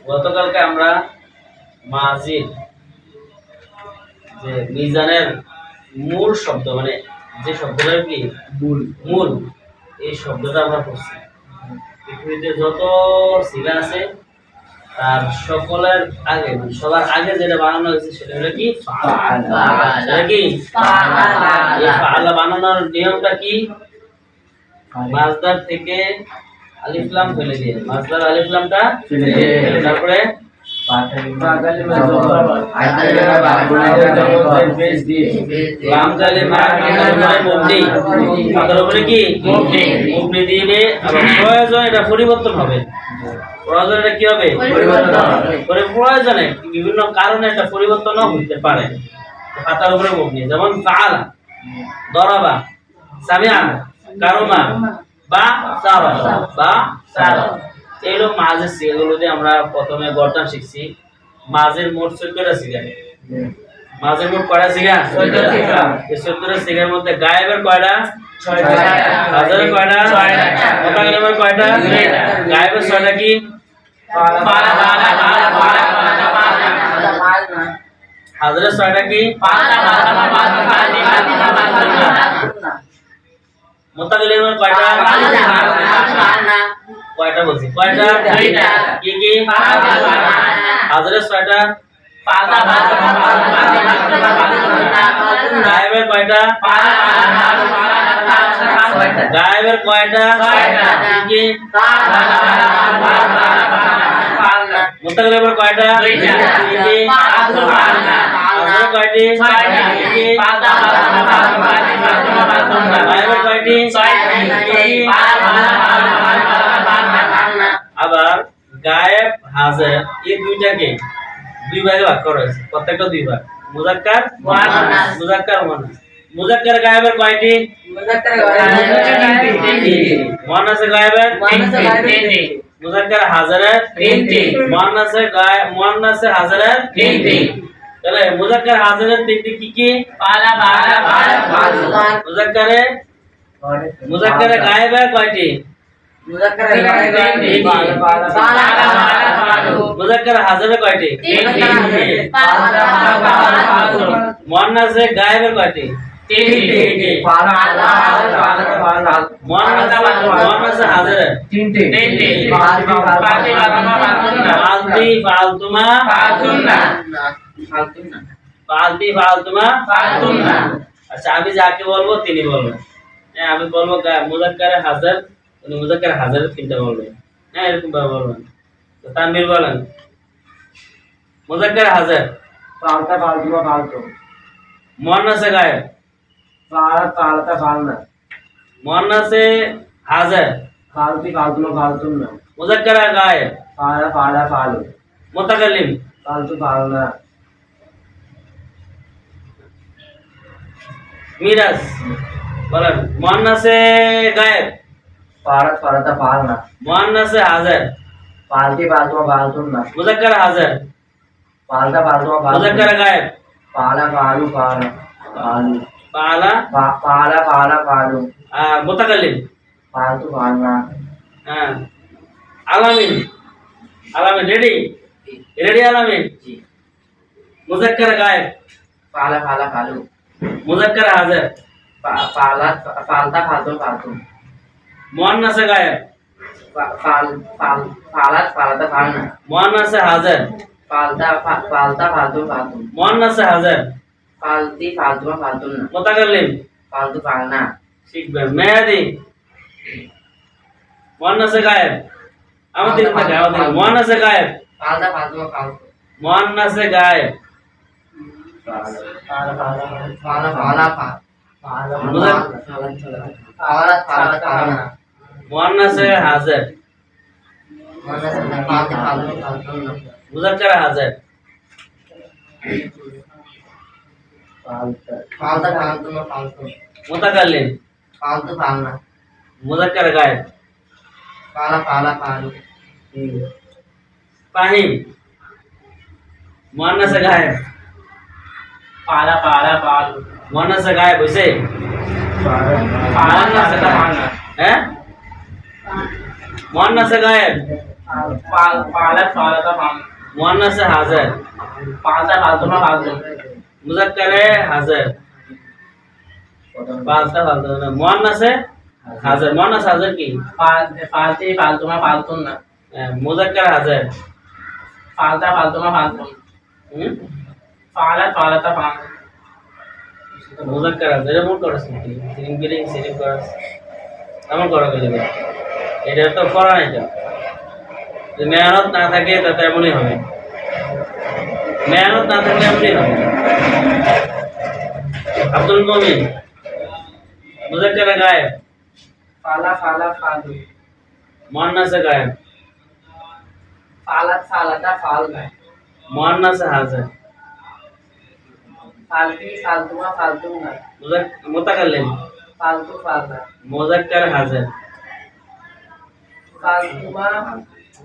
গতকালকে আমরা মাজিদ যে মিজানের মূল শব্দ মানে যে শব্দটা কি মূল মূল এই শব্দটা আমরা পড়ছি। পৃথিবীতে যত সিগা আছে তার সকলের আগে সবার আগে যেটা বানানো হয়েছে সেটা হলো কি সেটা কি এই ফাআলা বানানোর নিয়মটা কি? মাজদার থেকে আলিফ লাম ফেলে দিয়ে মাজদার আলিফ লামটা ফেলে দিয়ে তারপরে লাম জালে মা মুবনি তার উপরে কি মুবনি দিলে আবার প্রয়োজন এটা পরিবর্তন হবে। প্রয়োজন এটা কি হবে পরিবর্তন হবে। পরে প্রয়োজনে বিভিন্ন কারণে এটা পরিবর্তনও হতে পারে। খাতার উপরে মুবনি যেমন ফাআলা দরাবা সামিআ কারমা বা সারা বা সারা এইগুলো মাঝের সিগাগুলো দিয়ে আমরা প্রথমে গঠন শিখছি। মাঝের মোট 14টা সিগা। মাঝের মোট কয়টা সিগা? 14টা সিগা। এই 14টা সিগার মধ্যে গায়েবের কয়টা? 6টা। হাজারের কয়টা? 6টা। মুতাকাল্লিমের কয়টা? 2টা। গায়েবের 6টা কি? পালা পালা পালা পালা পালা পালা। হাজারের 6টা কি? পালা পালা পালা পালা। মুতাকাল্লিমের কয়টা? কয়টা বলছি? কয়টা? 2টা। কি কি? হাজারের 6টা? পালা পালা পালা পালা। গায়েবের কয়টা? পালা পালা পালা। গায়েবের কয়টা? 6টা। কি কি? পালা পালা পালা। মুতাকাল্লিমের কয়টা? 2টা। কি কি? পালা। হাজারের কয়টি? 6টা। কি কি? পালা পালা পালা। গায়েবের কয়টি? 6টা। কি কি? আবার গায়েব হাজার এই দুইটাকে দুই ভাগে ভাগ করা হয়েছে। প্রত্যেকটা দুই ভাগ। মুযাক্কার মুআন্নাস। মুযাক্কার মুআন্নাস। মুযাক্কার গায়েবের কয়টি? মুযাক্কার গায়েবের 3টি। মুআন্নাসের গায়েবের 3টি। মুযাক্কার হাজারের 3টি। মুআন্নাসের হাজারের 3টি। তাহলে মুযাক্কার হাজারের 3টি কি কি? পালা পালা পালা। মুযাক্কারে গায়েবের কয়টি? মুযাক্কার হাজারের কয়টি? 3টি। মুআন্নাসে গায়েবের কয়টি? 3টি। মুআন্নাসে হাজারের 3টি। ফালতি ফালতুমা ফালতুন্না। ফালতি ফালতুমা ফালতুন্না। আচ্ছা আমি যাকে বলবো তিনি বলবেন। হ্যাঁ আমি বলবো মুযাক্কারে হাজার উনি মুযাক্কার হাজারের 3টা বলবেন। হ্যাঁ এরকম ভাবে বলবেন। তো তানবীর বলেন মুযাক্কার হাজার ফালতা ফালতুমা ফালতু। মুআন্নাসে গায়েব ফালাত ফালাতা ফালনা। মুআন্নাসে হাজার ফালতি ফালতুমা ফালতুন্না। মুযাক্কার গায়েব ফালা ফালা ফালু। মুতাকাল্লিম ফালতু ফালনা। মিরাজ বলেন মুআন্নাসে গায়েব ফালাত ফালাতা ফালনা। মুআন্নাসে হাজার ফালতি ফালতুমা ফালতুন্না। মুযাক্কার হাজার ফালতা ফালতুমা ফালতু। মুযাক্কার গায়েব ফালা ফালু ফালা ফালু। ফালা ফালা ফালা ফালু। মুতাকাল্লিম ফালতু ফালনা। হ্যাঁ আলামিন আলামিন রেডি রেডি আলামিন মুযাক্কার গায়েব ফালা ফালা ফালু। মুযাক্কার হাজার ফালা ফালতা ফালতু ফালতু। মুআন্নাসে গায়েব ফাল ফাল ফালাত ফালাতা ফালনা। মুআন্নাসে হাজার ফালতা ফালতা ফালতু ফালতু। মুআন্নাসে হাজার ফালতি ফালতুমা ফালতুন্না। মুতাকাল্লিম ফালতু ফালনা। শিখবেন মেহেদি মুআন্নাসে গায়েব আমাদের থাকে আমাদের মুআন্নাসে গায়েব ফালতা ফালতুমা ফালতু। মুআন্নাসে গায়েব ফালা ফালা ফালা ফালা ফালা ফালা ফালা। মুআন্নাসে হাজার ফালতি ফালতু ফালতুন্না। মুযাক্কার হাজার ফালতা ফালতুমা ফালতু। মুতাকাল্লিম ফালতু ফালনা। মুযাক্কার গায়েব ফালা ফালা ফালু। ফাহিম মুআন্নাসে গায়েব ফালা ফালা ফালু। মুআন্নাসে গায়েব হইছে মুআন্নাসে গায়েব হ্যাঁ মুআন্নাসে গায়েব ফালাত ফালাতা ফাল মুয়ান্নাসে হাজার ফালতা ফালতুমা ফালতুম মুজাক্কারে হাজার পাঁচটা ফালতু না মুয়ান্নাসে হাজার মুয়ান্নাস হাজার কি ফালতি ফালতুমা ফালতুন না মুজাক্কার হাজার ফালতা ফালতুমা ফালতুম হুম ফালাত ফালাতা ফাল মুজাক্কার হাজার এমন করছ নাকি সিরিং করছ এমন করা গেলে এটা তো করা নাই তো যদি মেহনত না থাকে তাতে এমনই হবে মেহনত না থাকলে এমনই হবে আব্দুল মুমিন মুজাক্কার গায়েব ফালা ফালা ফালু মুয়ান্নাসে গায়েব ফালাত ফালাতা ফাল গায় মুয়ান্নাসে হাজার ফালতি ফালতুমা ফালতুম না মুতাকাল্লিম ফালতু ফাল না মুজাক্কার হাজার ফালতুমা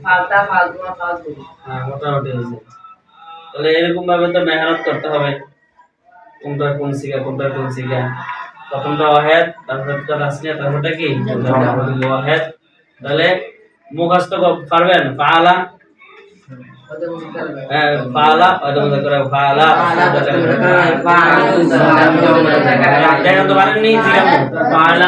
ফালতা ফালতুমা ফালতুম হ্যাঁ মোটামুটি হয়েছে তাহলে এরকম ভাবে তো মেহনত করতে হবে কোনটা কোন শিখা প্রথমটা ওয়াহেদ তারপরটা তাসনিয়া তারপরটা কি ওয়াহেদ তাহলে মুখস্থ পারবেন ফাআলা ওদের মুজাক্কার গায় ফাআলা ওটা মুজাক্কার ফাআলা দেখেন তো পারেননি জিজ্ঞাসা ফাআলা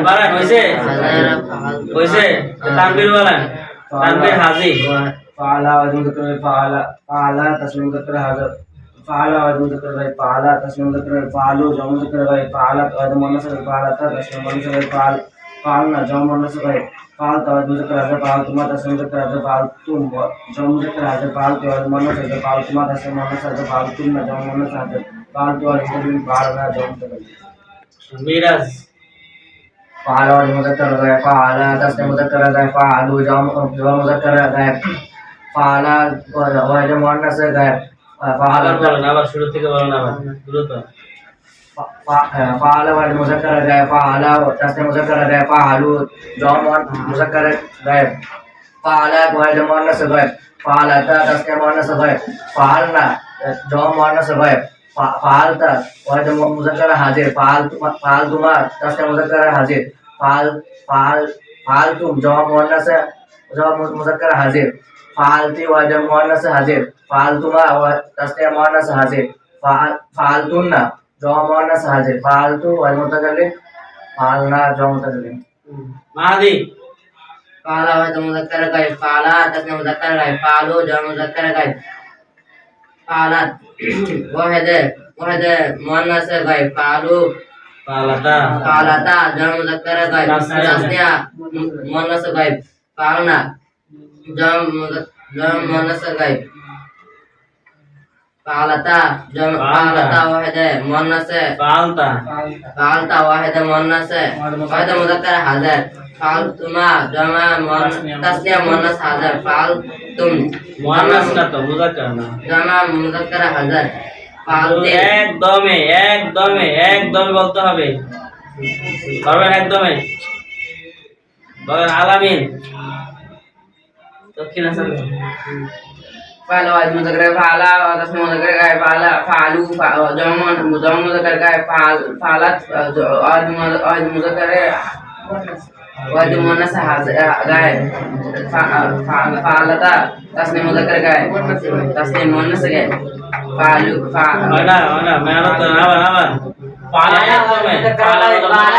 বারান হইছে তানবীর বলেন তানবীর হাজি फाला और मुज़क्कर में फाला फाला तस्मीम मुज़क्कर हाज़िर फाला और मुज़क्कर में फाला तस्मीम मुज़क्कर में फालू जो मुज़क्कर में फाला और मुअन्नस में फाला था तस्मीम मुअन्नस में फाल फालना जो मुअन्नस में फाल तो मुज़क्कर हाज़िर फाल तुम तस्मीम मुज़क्कर हाज़िर फाल तुम जो मुज़क्कर हाज़िर फाल तो मुअन्नस में फाल तुम तस्मीम मुअन्नस हाज़िर फाल तुम ना जो मुअन्नस हाज़िर फाल तो मुज़क्कर में फाल ना जो मुज़क्कर মিরাজ फाला और मुज़क्कर है फाला तस्मीम मुज़क्कर है फालू जो मुज़क्कर है फाला और जो मुअन्नस है फाला বলেন আবার শুরু থেকে বলেন আবার দ্রুত फाला वाले मुज़क्कर है फाला तस्नीम मुज़क्कर है फालू जो मुज़क्कर है फाला वाले मुअन्नस है फाला तस्नीम मुअन्नस है फालना जो मुअन्नस है फालता वाले मुज़क्कर हाजिर फाल तुमा तस्नीम मुज़क्कर हाजिर फाल फाल फाल तुम जो मुअन्नस है जो मुज़क्कर हाजिर फालती वाले मुअन्नस हाजिर फालतुमा तस्नीम मुअन्नस हाजिर फालतुन्ना जो मुअन्नस हाजिर फालतू वाले मुतकल्लिम फालना जो मुतकल्लिम মাহাদি फाला वाहिद मुज़क्कर गाय फाला तस्नीम मुज़क्कर गाय फालू जो मुज़क्कर गाय फालात वाहिद वाहिद मुअन्नस गाय फालू পালাতা फालाता जो मुज़क्कर गाय तस्निया मुअन्नस गाय फालना जो मुअन्नस गाय फालता जो फालता वाहिद मुअन्नस পালতা फालता वाहिद मुअन्नस वाहिद मुज़क्कर हाजिर फालतुमा जमा तस्निया मुअन्नस हाजिर फालतुम মুয়ান্নাস না তো মুজাক্কার না जमा मुज़क्कर हाजिर फालती একদমে একদমে বলতে হবে পারবেন একদমে বলেন আলামিন দক্ষিণ আসল फाला वाहिद मुज़क्कर फाला तस्निया मुज़क्कर गाय फाला फालू जमा मुज़क्कर गाय फालत और मुज़क्कर वाहिद मुअन्नस हाजिर गाय फालता तस्निया मुज़क्कर गाय तस्निया मुअन्नस गाय फालू হয় না মেহনত করেন আবার পালা একদমে একদমে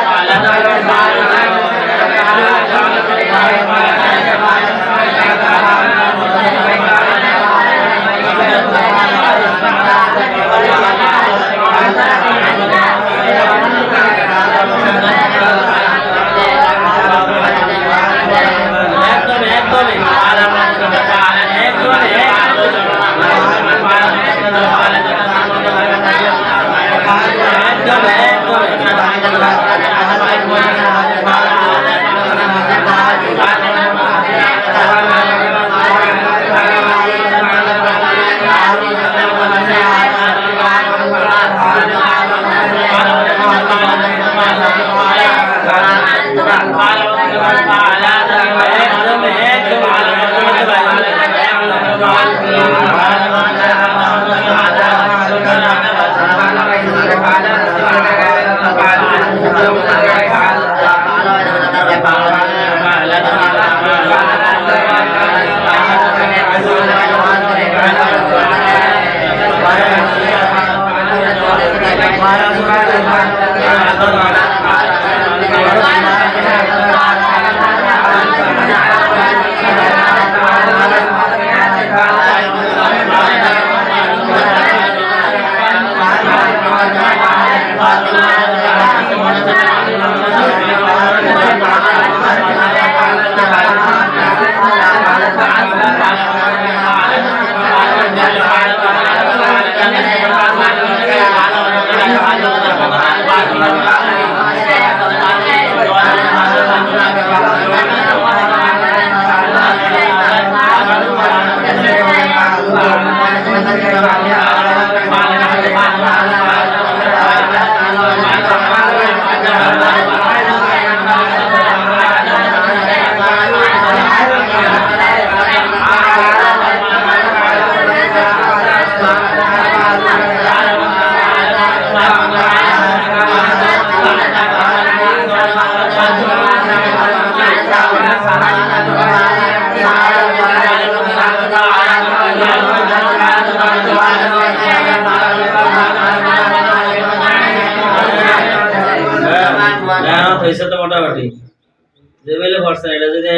পড়ছেন, এটা যদি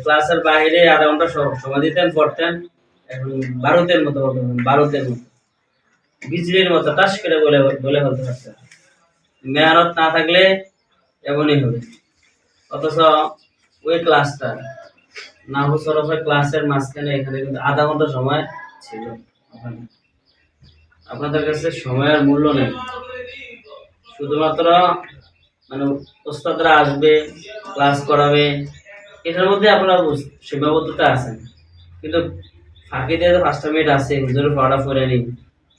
ক্লাসের বাইরে আধা ঘন্টা সময় দিতেন পড়তেন, এখন বারুদের মতো বলতেন, বারুদের মতো বিজলির মতো টাস করে বলে বলে ফেলতে পারতেন। মেহনত না থাকলে এমনই হবে। অথচ ওই ক্লাসটা নাহু সরফের ক্লাসের মাঝখানে এখানে কিন্তু আধা ঘন্টা সময় ছিল। ওখানে আপনাদের কাছে সময়ের মূল্য নেই, শুধুমাত্র মানে ওস্তাদরা আসবে, ক্লাস করাবে, এটার মধ্যে আপনার সীমাবদ্ধতা আছে। কিন্তু ফাঁকি দিয়ে তো 5টা মিনিট আছে, হুজুর পড়া পড়ে নি,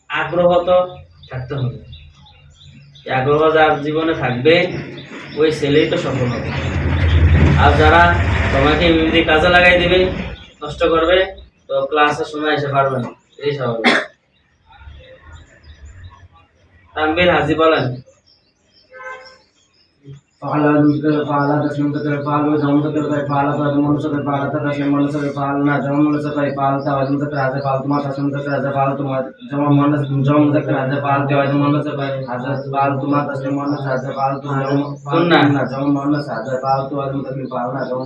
আগ্রহ তো থাকতে হবে। এই আগ্রহ যার জীবনে থাকবে ওই ছেলেই তো সফল হবে। আর যারা তোমাকে এমনি কাজে লাগাই দিবে, নষ্ট করবে, তো ক্লাসের সময় এসে পারবে না, এই স্বাভাবিক। তানভীর হাজি বলেন। فعل المذكر فعل تسليم ذكر فعل وجمع ذكر فعل تضمن ذكر فعل تسليم ذكر فعلنا جمع ذكر فعل توازن ذكر هذا فعل ما تسليم ذكر هذا فعل جمع مؤنث جمع ذكر هذا فعل توازن مؤنث هذا فعل ما تسليم مؤنث هذا فعل جمع مؤنث هذا فعل توازن ذكر فعلنا جمع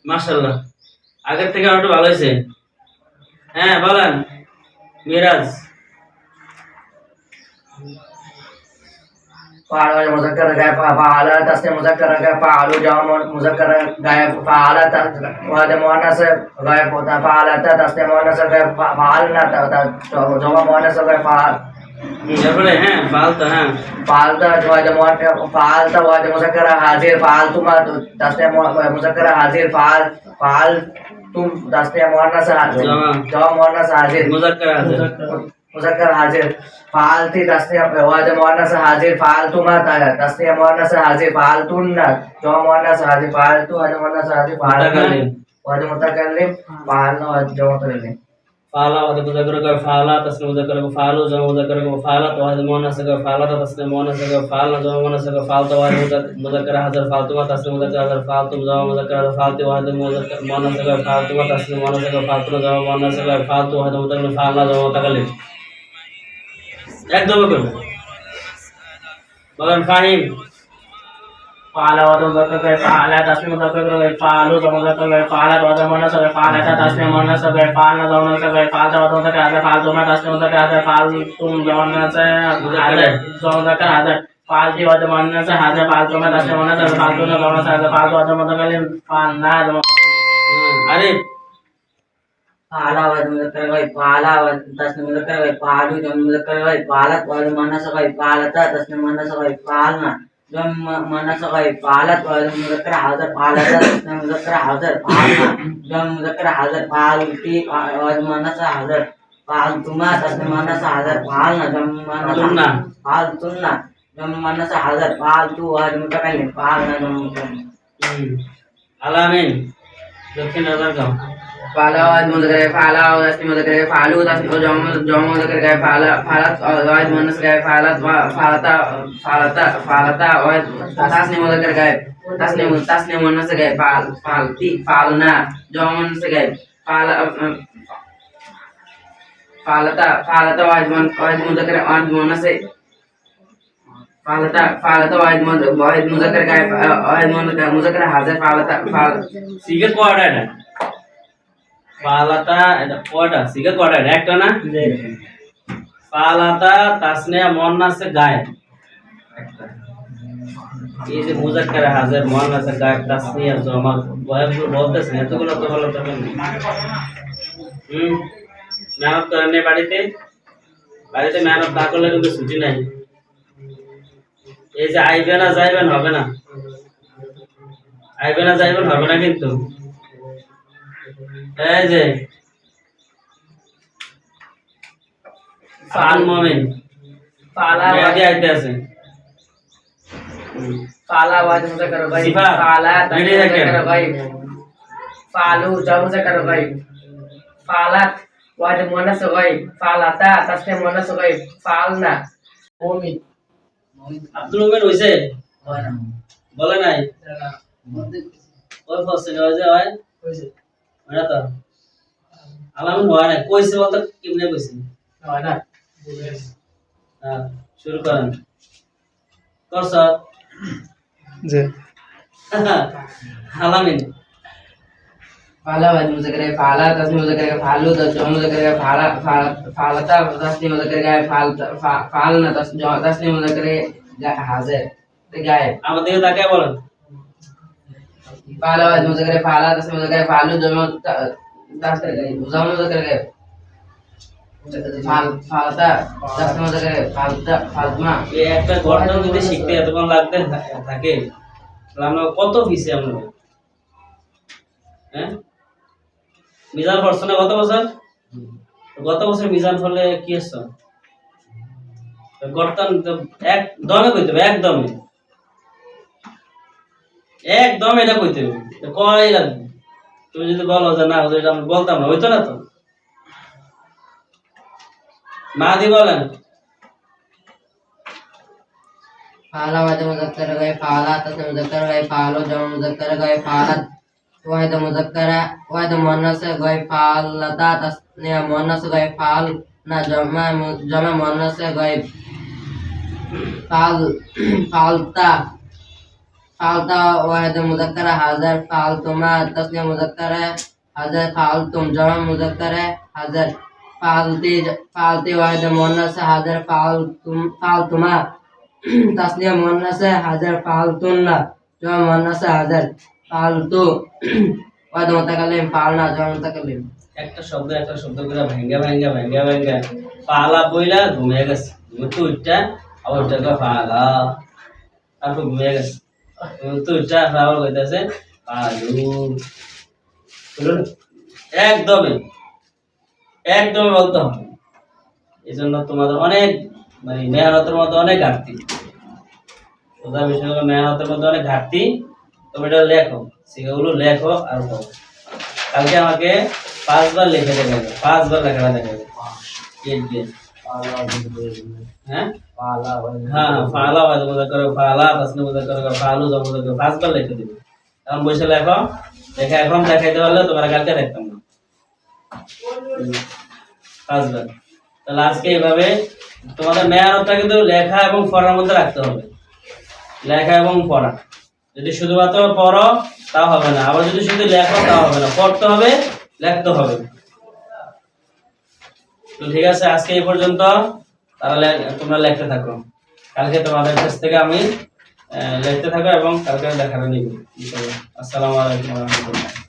মাশাআল্লাহ, আগের থেকে আরো একটু ভালো হয়েছে। হ্যাঁ বলেন মিরাজ। فعل مذكر غائب فعل تسليم مذكر غائب فعل جمع مذكر غائب فعل وهذا مؤنث غائب فعل تسليم مؤنث غائب فعلنا جمع مؤنث غائب فعل তারপরে হ্যাঁ ফালতু, হ্যাঁ فعلت فعلت وهذا مذكر حاضر فعلتم تسليم مذكر حاضر فعلتم تسليم مؤنث جمع مؤنث حاضر মুজাক্কার আছে। मुज़क्कर हाजिर फालती तस्नीह वाद मुअन्नस हाजिर फालतुमा तस्नीह मुअन्नस हाजिर फालतुन्ना जो मुअन्नस हाजिर फालतु वाद मुअन्नस हाजिर मुतकल्लिम। वाद मुतकल्लिम फालना वाद जो मुतकल्लिम फाला वाद मुजाक्कर का फाला, तस्नीह मुजाक्कर का फालू, जमा मुजाक्कर का फाला, तो वाद मुअन्नस का फाला, तस्नीह मुअन्नस का फालना, जमा मुअन्नस का फालतू, वाद मुजाक्कर हाजिर फालतुमा, तस्नीह मुजाक्कर हाजिर फालतुम, जमा मुजाक्कर हाजिर फालतू, वाद मुजाक्कर मुअन्नस का फालतुमा, तस्नीह मुअन्नस का फालतू, जमा मुअन्नस का फालतू, वाद मुतकल्लिम फालना, जमा मुतकल्लिम। একদম করবেন। বলেন ফাহিম। فعل وذكر فعل تسليم ذكر فعل جمع ذكر فعلت وذ مؤنث فعلت تسليم مؤنث فعلنا جمع ذكر فعلت وذ ذكر هذا فعلتم تسليم ذكر هذا فعلتم جمع ذكر هذا جمع ذكر هذا فعلتي وذ مؤنث هذا فعلتم تسليم مؤنث فعلتم جمع ذكر هذا فعلت وذ متكلم فعلنا جمع আরে فعل وذ مذكر غيب فعل وذ تسليم مذكر غيب فعلوا جمع مذكر غيب فعلت وذ مؤنث غيب فعلتا تسليم مؤنث غيب فعلنا جمع مؤنث غيب فعلت وذ مذكر حاضر فعلتا تسليم مذكر حاضر فعلنا جمع مذكر حاضر فعلتي وذ مؤنث حاضر فعلتما تسليم مؤنث حاضر فعلنا جمع مؤنث فعلتنا جمع مؤنث حاضر فعلتو وذ متكلم فعلنا جمع متكلم আলামিন দক্ষিণ রাজারগাঁও। فعلا واحد مذكر فعلا واسم مذكر فعلوا تسمع جمع مذكر غير فعلا فعلت واحد مؤنث غير فعلت فعلتا واحد تسنيم مذكر غير تسنيم مؤنث غير فعلتي فعلنا جمع مؤنث غير فعلتا واحد مذكر واحد مؤنث فعلتا واحد مذكر غير واحد مذكر حاضر فعلتا সিগা কোয়াডা এটা ফালাতা, এটা কোয়াডা সিগা কোয়াডা এটা একটা না। ফালাতা তাসনিয়া মুয়ান্নাসে গায়েব একটা। এই যে মুজাক্কার হাজির মুয়ান্নাসে গায়েব তাসনিয়া জমা বয়ানগুলো বলতেছেন, এতগুলো তো ভালো তখন মেহনত করেন নাই বাড়িতে মেহনত না করলে কিন্তু ছুটি নাই। এই যে আইবে না যাইবেন হবে না, আইবে না যাইবেন হবে না কিন্তু। এই যে ফাল মুমিন فعل মেয়াদি আইতে আছে। فعل واحد مذكر غيب صفات. فعل ready রাখেন। مذكر غيب فعلوا جمع مذكر غيب فعلت واحد مؤنث غيب فعلتا تسليم مؤنث غيب فعلنا مؤمن আব্দুল মুমিন হইছে বলে নাই ওই ফসল হইছে হয় না তো আলামিন হয় না কইছে বলতে কেমনে কইছে। হয় না হ্যাঁ শুরু করেন করছ জি আলামিন फाला वाद मुज़क्कर है फाला तस्नीम मुज़क्कर है फालू तस्नीम मुज़क्कर है फाला फालता तस्नीम मुज़क्कर है फालना तस्नीम मुज़क्कर है हाजिर गायब আমার দিকে তাকায় বলেন फाला वाद मुज़क्कर है फाला तस्नीम मुज़क्कर है फालू जमा मुज़क्कर है फालता तस्नीम मुज़क्कर है फालतमा এই একটা গঠন যদি শিখতে এতক্ষণ লাগতে থাকে তাহলে আমরা কত পিছে আমরা হ্যাঁ মিজান পড়ছো না গত বছর মিজান ফলে কি আসছো গঠন তো একদমে কইতে হবে একদম এটা কইতে হবে কয় লাগবে তুমি যদি বলো যে না এটা আমি বলতাম না হইতো না তো মাদি বলেন फाला वाद मुज़क्कर है फाला तस्नीम मुज़क्कर है फालो जमा मुज़क्कर है फालत वाहिद मुज़क्कर है वाहिद मुअन्नस है फालता तस्नीम मुअन्नस है फाल ना जमा मुअन्नस है फाल फालता फालता वाहिद मुज़क्कर है हाजिर फालतुमा तस्नीम मुज़क्कर है हाजिर फालतुम जमा मुज़क्कर है हाजिर फालती वाहिद मुअन्नस है हाजिर फालतुमा तस्नीम मुअन्नस है हाजिर फालतुन्ना जमा मुअन्नस है हाजिर फालतू वाहिद मुतकल्लिम फालना जमा मुतकल्लिम একটা শব্দ করে ভাঙ্গা পালা বইলা ঘুমিয়ে গেছে তো উঠটা আবার উঠটা পালা আর ঘুমিয়ে গেছে তো উঠটা আবার কইতাছে পালু বলুন একদমই বলতে হবে এই জন্য তোমাদের অনেক মানে মেহনতের মধ্যে অনেক ঘাটতি সোজা বিষয় হলো মেহনতের মধ্যে অনেক ঘাটতি তুমি এটা লেখো সেগুলো লেখো আর বলো কালকে আমাকে 5 বার লিখে দেবে 5 বার লেখাটা দেখাবে হ্যাঁ হ্যাঁ ফালা বাদ মুযাক্কার ফালা তাসনীম মুযাক্কার ফালু জাম মুযাক্কার 5 বার লিখে দিবে এখন বসে লেখো এখন দেখাইতে পারলে তোমরা কালকে দেখতাম না 5 বার তাহলে আজকে এইভাবে তোমাদের মেহনতটা কিন্তু লেখা এবং পড়ার মধ্যে রাখতে হবে লেখা এবং পড়া যদি শুধুমাত্র পড়ো তাও হবে না আবার যদি শুধু লেখো তাও হবে না পড়তে হবে লিখতে হবে তো ঠিক আছে আজকে এই পর্যন্ত তাহলে তোমরা লিখতে থাকো কালকে তোমাদের কাছ থেকে আমি লিখতে থাকো এবং কালকে দেখানো নিব আসসালামু আলাইকুম ওয়া রাহমাতুল্লাহ